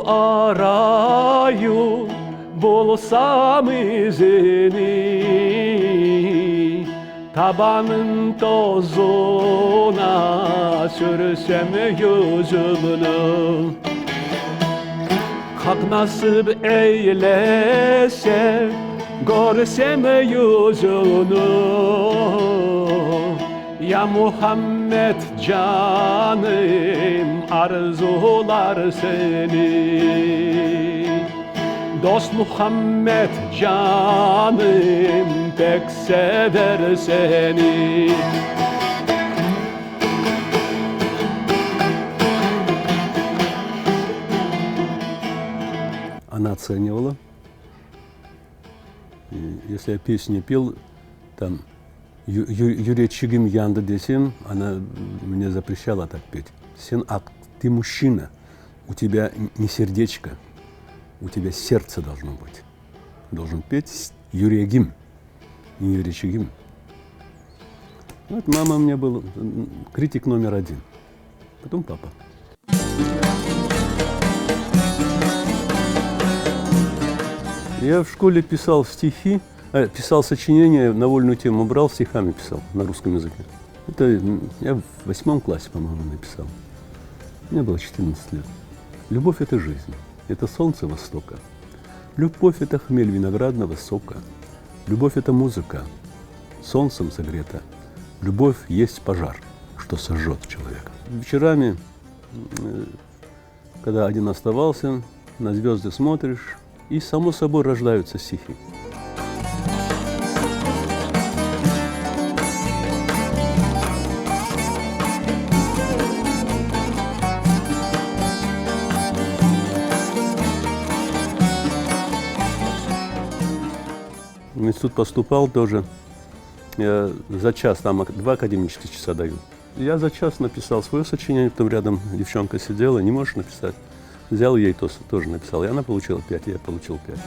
arayı bulsam izini, tabanın tozuna sürsem yüzümünü. Hak nasip eylese görsem yüzünü, ya Muhammed canım arzular seni. Dost Muhammed canım pek sever seni. Она оценивала. И если я песни пел, там Юрий Чигим Янда десем, она мне запрещала так петь. Сен ак, ты мужчина, у тебя не сердечко, у тебя сердце должно быть. Должен петь Юрий Гим, не Юрий Чигим. Вот мама у меня был критик номер один, потом папа. Я в школе писал стихи, писал сочинения на вольную тему, брал, стихами писал на русском языке. Это я в 8 классе, по-моему, написал. Мне было 14 лет. Любовь – это жизнь, это солнце востока. Любовь – это хмель виноградного сока. Любовь – это музыка, солнцем согрета. Любовь есть пожар, что сожжет человека. Вечерами, когда один оставался, на звезды смотришь, и само собой рождаются стихи. В институт поступал тоже. Я за час, там 2 академических часа дают. Я за час написал свое сочинение, потом рядом девчонка сидела, не можешь написать. Взял ей тоже написал, и она получила 5, и я получил 5.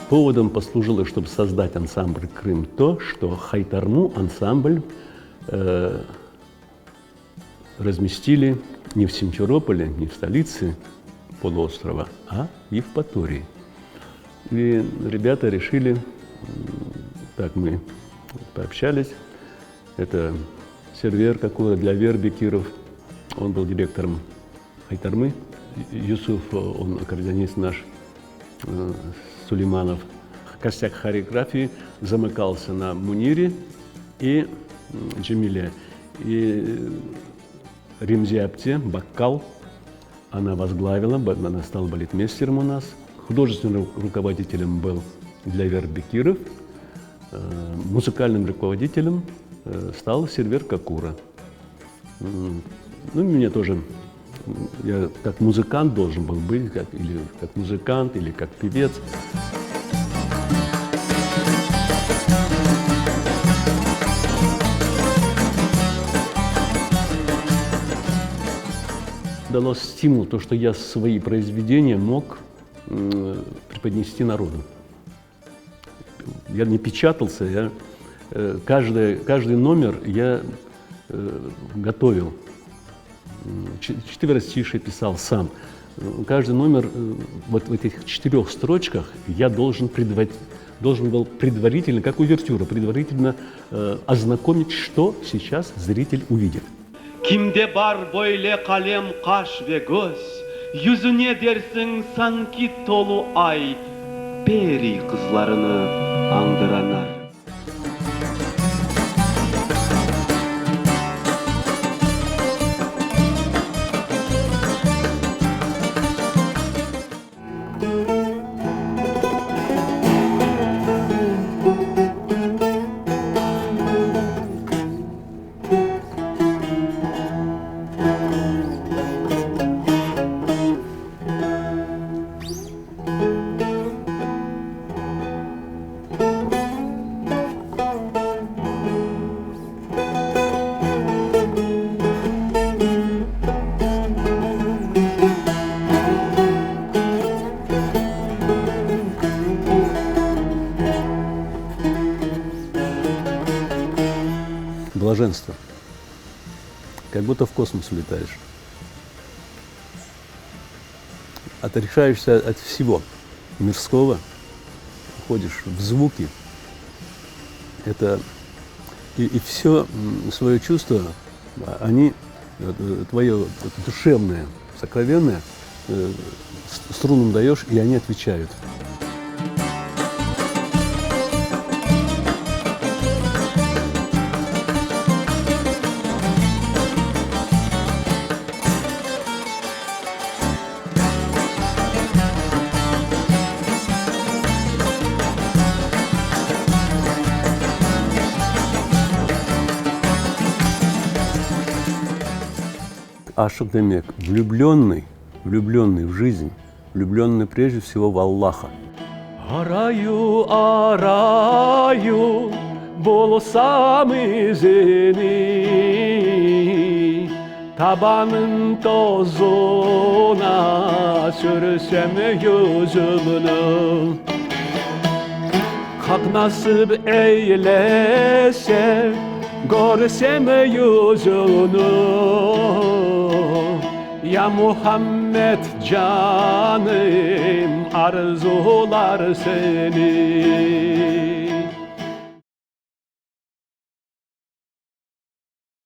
Поводом послужило, чтобы создать ансамбль «Крым», то, что Хайтарму ансамбль разместили не в Симферополе, не в столице полуострова, а в Евпатории. И ребята решили, так мы пообщались, это Сервер какой-то для Вербекиров, он был директором Хайтармы, Юсуф, он аккордеонист наш, Сулейманов. Костяк хореографии замыкался на Мунире и Джемиле. И Римзи Апте, Баккал, она возглавила, она стала балетмейстером у нас. Художественным руководителем был для Вербекиров, музыкальным руководителем стал Сервер Какура. Ну, мне тоже, я как музыкант должен был быть, или как музыкант, или как певец. Дало стимул то, что я свои произведения мог преподнести народу. Я не печатался, каждый номер я готовил. 4 писал сам. Каждый номер вот в этих 4 строчках я должен был предварительно, как увертюра, предварительно ознакомить, что сейчас зритель увидит. Kimde var böyle kalem, kaş ve göz, yüzüne dersin sanki dolu ay, peri kızlarını andıranar. как будто в космос улетаешь. Отрешаешься от всего мирского, уходишь в звуки. Это и все свое чувство, они, твое душевное, сокровенное, струнам даешь, и они отвечают. Ашик Демек, влюбленный в жизнь, влюбленный прежде всего в Аллаха. Араю, араю, болсам izini, tabanın tozuna sürsem yüzümünü. Hak nasip eylese, görsem yüzünü. Ya Muhammed canım arzular seni.